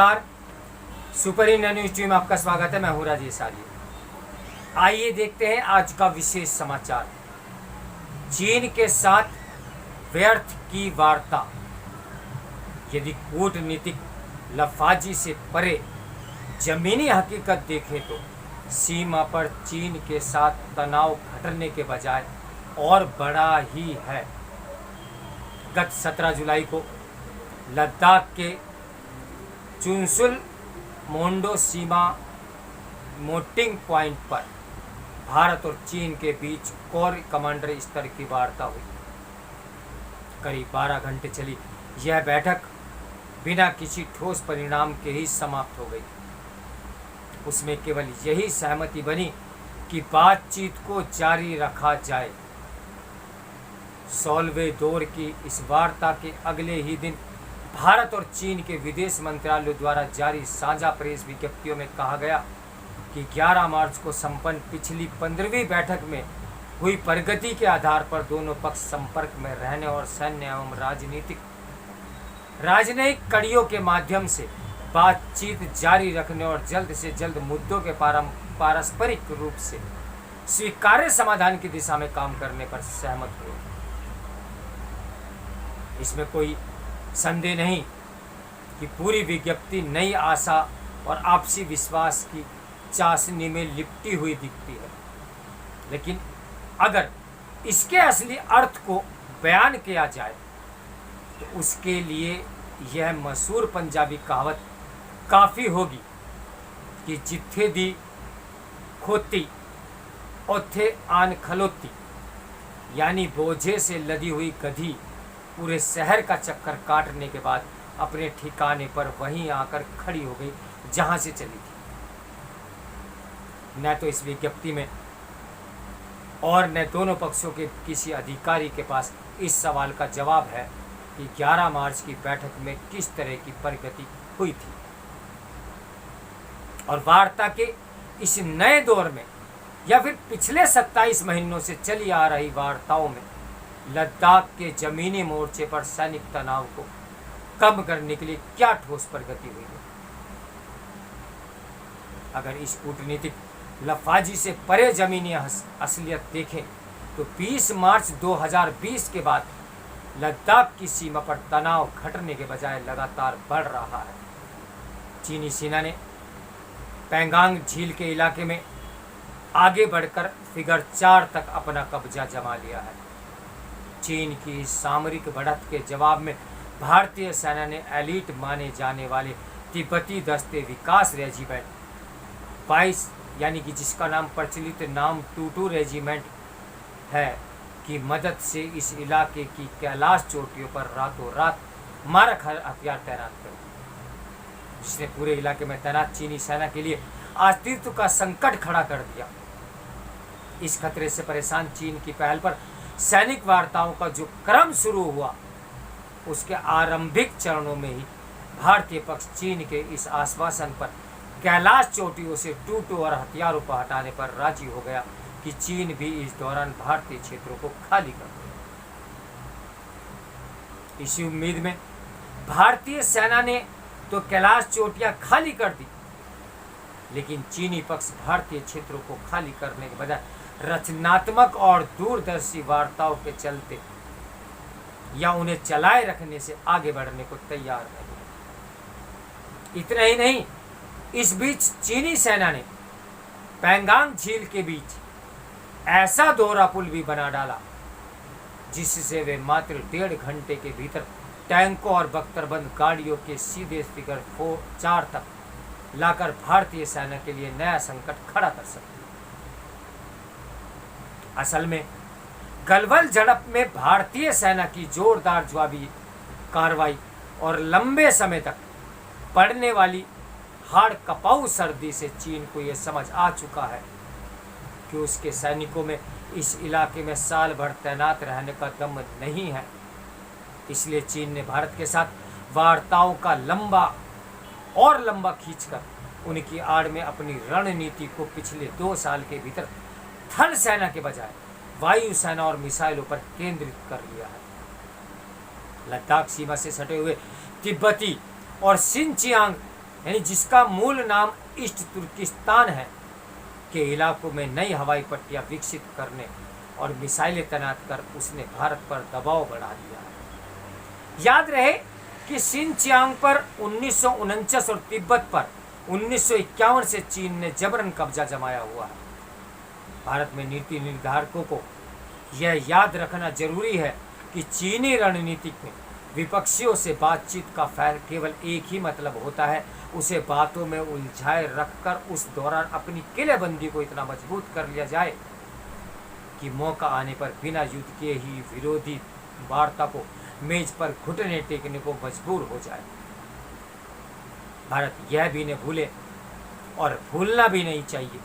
नमस्कार, super India news team में आपका स्वागत है। मैं हूं राजेश आर्य। आइए देखते हैं आज का विशेष समाचार। चीन के साथ व्यर्थ की वार्ता। यदि कूटनीतिक लफाजी से परे जमीनी हकीकत देखें तो सीमा पर चीन के साथ तनाव घटने के बजाय और बड़ा ही है। गत 17 जुलाई को लद्दाख के चुनसुल मोंडो सीमा मोटिंग पॉइंट पर भारत और चीन के बीच कोर कमांडर स्तर की वार्ता हुई। करीब 12 घंटे चली यह बैठक बिना किसी ठोस परिणाम के ही समाप्त हो गई। उसमें केवल यही सहमति बनी कि बातचीत को जारी रखा जाए। 16वें दौर की इस वार्ता के अगले ही दिन भारत और चीन के विदेश मंत्रालय द्वारा जारी साझा प्रेस विज्ञप्तियों में कहा गया कि 11 मार्च को संपन्न पिछली 15वीं बैठक में हुई प्रगति के आधार पर दोनों पक्ष संपर्क में रहने और सैन्य एवं राजनयिक कड़ियों के माध्यम से बातचीत जारी रखने और जल्द से जल्द मुद्दों के पारस्परिक रूप से स्वीकार्य समाधान की दिशा में काम करने पर सहमत हुए। इसमें कोई संदेह नहीं कि पूरी विज्ञप्ति नई आशा और आपसी विश्वास की चाशनी में लिपटी हुई दिखती है, लेकिन अगर इसके असली अर्थ को बयान किया जाए तो उसके लिए यह मशहूर पंजाबी कहावत काफ़ी होगी कि जिथे दी खोती ओथे आन खलोती, यानी बोझे से लदी हुई गधी पूरे शहर का चक्कर काटने के बाद अपने ठिकाने पर वहीं आकर खड़ी हो गई जहां से चली थी। न तो इस विज्ञप्ति में और न दोनों पक्षों के किसी अधिकारी के पास इस सवाल का जवाब है कि 11 मार्च की बैठक में किस तरह की प्रगति हुई थी और वार्ता के इस नए दौर में या फिर पिछले 27 महीनों से चली आ रही वार्ताओं में लद्दाख के जमीनी मोर्चे पर सैनिक तनाव को कम करने के लिए क्या ठोस प्रगति हुई है। अगर इस कूटनीतिक लफाजी से परे जमीनी असलियत देखें तो 20 मार्च 2020 के बाद लद्दाख की सीमा पर तनाव घटने के बजाय लगातार बढ़ रहा है। चीनी सेना ने पैंगांग झील के इलाके में आगे बढ़कर फिगर 4 तक अपना कब्जा जमा लिया है। चीन की सामरिक बढ़त के जवाब में भारतीय सेना ने एलीट माने जाने वाले तिब्बती दस्ते विकास रेजिमेंट 22 यानी कि जिसका नाम प्रचलित नाम टूटू रेजिमेंट है की मदद से इस इलाके की कैलाश चोटियों पर रातों रात मारक हथियार तैनात कर दिए, जिसने पूरे इलाके में तैनात चीनी सेना के लिए अस्तित्व का संकट खड़ा कर दिया। इस खतरे से परेशान चीन की पहल पर सैनिक वार्ताओं का जो क्रम शुरू हुआ उसके आरंभिक चरणों में ही भारतीय पक्ष चीन के इस आश्वासन पर कैलाश चोटियों से टूटू और हथियारों को हटाने पर राजी हो गया कि चीन भी इस दौरान भारतीय क्षेत्रों को खाली कर दे। इसी उम्मीद में भारतीय सेना ने तो कैलाश चोटियां खाली कर दी, लेकिन चीनी पक्ष भारतीय क्षेत्रों को खाली करने के बजाय रचनात्मक और दूरदर्शी वार्ताओं के चलते या उन्हें चलाए रखने से आगे बढ़ने को तैयार नहीं। इतना ही नहीं, इस बीच चीनी सेना ने पैंगांग झील के बीच ऐसा दोहरा पुल भी बना डाला जिससे वे मात्र 1.5 घंटे के भीतर टैंकों और बख्तरबंद गाड़ियों के सीधे फिगर 4 तक लाकर भारतीय सेना के लिए नया संकट खड़ा कर सकते। असल में गलवान झड़प में भारतीय सेना की जोरदार जवाबी कार्रवाई और लंबे समय तक पड़ने वाली हाड़ कपाऊ सर्दी से चीन को यह समझ आ चुका है कि उसके सैनिकों में इस इलाके में साल भर तैनात रहने का दम नहीं है। इसलिए चीन ने भारत के साथ वार्ताओं का लंबा खींचकर उनकी आड़ में अपनी रणनीति को पिछले 2 साल के भीतर थल सेना के बजाय वायु सेना और मिसाइलों पर केंद्रित कर लिया है। लद्दाख सीमा से सटे हुए तिब्बती और सिंचियांग यानी जिसका मूल नाम ईस्ट तुर्किस्तान है, के इलाकों में नई हवाई पट्टियां विकसित करने और मिसाइलें तैनात कर उसने भारत पर दबाव बढ़ा दिया है। याद रहे कि सिनचियांग पर 1949 और तिब्बत पर 1951 से चीन ने जबरन कब्जा जमाया हुआ है। भारत में नीति निर्धारकों को यह याद रखना जरूरी है कि चीनी रणनीति में विपक्षियों से बातचीत का केवल एक ही मतलब होता है, उसे बातों में उलझाए रखकर उस दौरान अपनी किलेबंदी को इतना मजबूत कर लिया जाए कि मौका आने पर बिना युद्ध किए ही विरोधी वार्ता को मेज पर घुटने टेकने को मजबूर हो जाए। भारत यह भी न भूले और भूलना भी नहीं चाहिए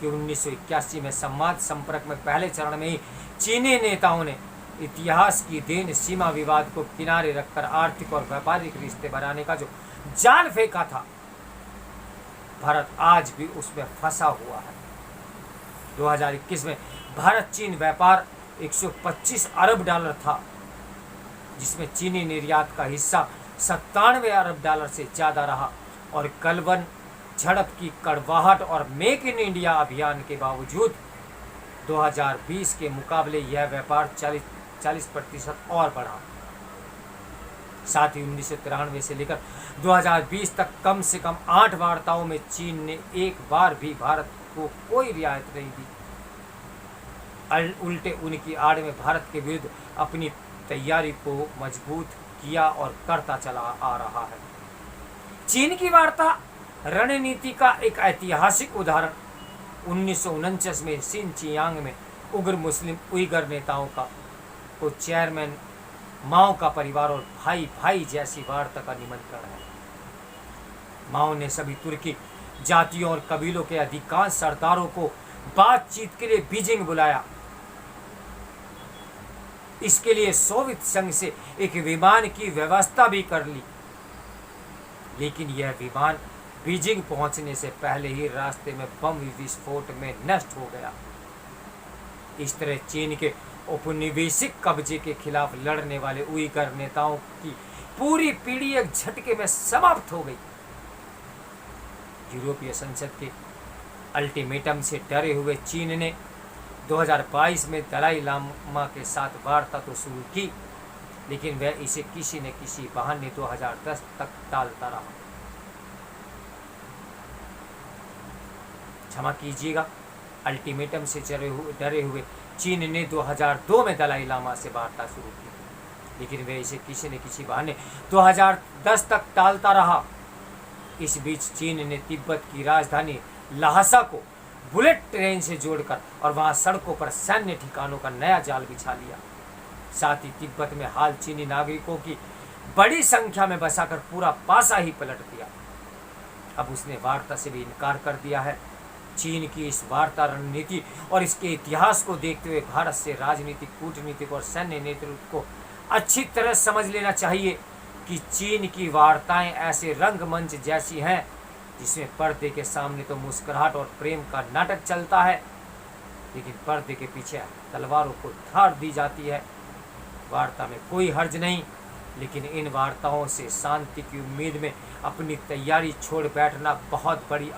कि 1981 में संवाद संपर्क में पहले चरण में ही चीनी नेताओं ने इतिहास की देन सीमा विवाद को किनारे रखकर आर्थिक और व्यापारिक रिश्ते बनाने का जो जाल फेंका था, भारत आज भी उसमें फंसा हुआ है। 2021 में भारत चीन व्यापार 125 अरब डॉलर था, जिसमें चीनी निर्यात का हिस्सा 97 अरब डॉलर से ज़्यादा रहा और गलवान झड़प की कड़वाहट और मेक इन इंडिया अभियान के बावजूद 2020 के मुकाबले यह व्यापार 40% और बढ़ा। साथ ही 1993 से लेकर 2020 तक कम से कम 8 वार्ताओं में चीन ने एक बार भी भारत को कोई रियायत नहीं दी। उल्टे उनकी आड़ में भारत के विरुद्ध अपनी तैयारी को मजबूत किया और करता चला आ रहा है। चीन की वार्ता रणनीति का एक ऐतिहासिक उदाहरण 1949 में सिनचियांग में उग्र मुस्लिम उइगर नेताओं को चेयरमैन माओ का परिवार और भाई भाई जैसी वार्ता का निमंत्रण है। माओ ने सभी तुर्की जातियों और कबीलों के अधिकांश सरदारों को बातचीत के लिए बीजिंग बुलाया। इसके लिए सोवियत संघ से एक विमान की व्यवस्था भी कर ली, लेकिन यह विमान बीजिंग पहुंचने से पहले ही रास्ते में बम विस्फोट में नष्ट हो गया। इस तरह चीन के औपनिवेशिक कब्जे के खिलाफ लड़ने वाले उइगर नेताओं की पूरी पीढ़ी एक झटके में समाप्त हो गई। यूरोपीय संसद के अल्टीमेटम से डरे हुए चीन ने 2022 में दलाई लामा के साथ वार्ता तो शुरू की, लेकिन वह इसे किसी न किसी बहाने 2010 तक टालता रहा। क्षमा कीजिएगा, अल्टीमेटम से डरे हुए चीन ने 2002 में दलाई लामा से वार्ता शुरू की, लेकिन वह इसे किसी न किसी बहाने 2010 तक टालता रहा। इस बीच चीन ने तिब्बत की राजधानी ल्हासा को बुलेट ट्रेन से जोड़कर और वहां सड़कों पर सैन्य ठिकानों का नया जाल बिछा लिया। साथ ही तिब्बत में हाल चीनी नागरिकों की बड़ी संख्या में बसाकर पूरा पासा ही पलट दिया। अब उसने वार्ता से भी इनकार कर दिया है। चीन की इस वार्ता रणनीति और इसके इतिहास को देखते हुए भारत से राजनीतिक, कूटनीतिक और सैन्य नेतृत्व को अच्छी तरह समझ लेना चाहिए कि चीन की वार्ताएं ऐसे रंगमंच जैसी हैं जिसमें पर्दे के सामने तो मुस्कुराहट और प्रेम का नाटक चलता है, लेकिन पर्दे के पीछे तलवारों को धार दी जाती है। वार्ता में कोई हर्ज नहीं, लेकिन इन वार्ताओं से शांति की उम्मीद में अपनी तैयारी छोड़ बैठना बहुत बड़ी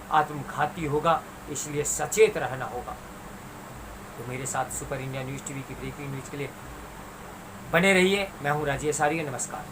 आत्मघाती होगा, इसलिए सचेत रहना होगा। तो मेरे साथ सुपर इंडिया न्यूज़ टीवी की ब्रेकिंग न्यूज़ के लिए बने रहिए। मैं हूं राजेश आर्य। नमस्कार।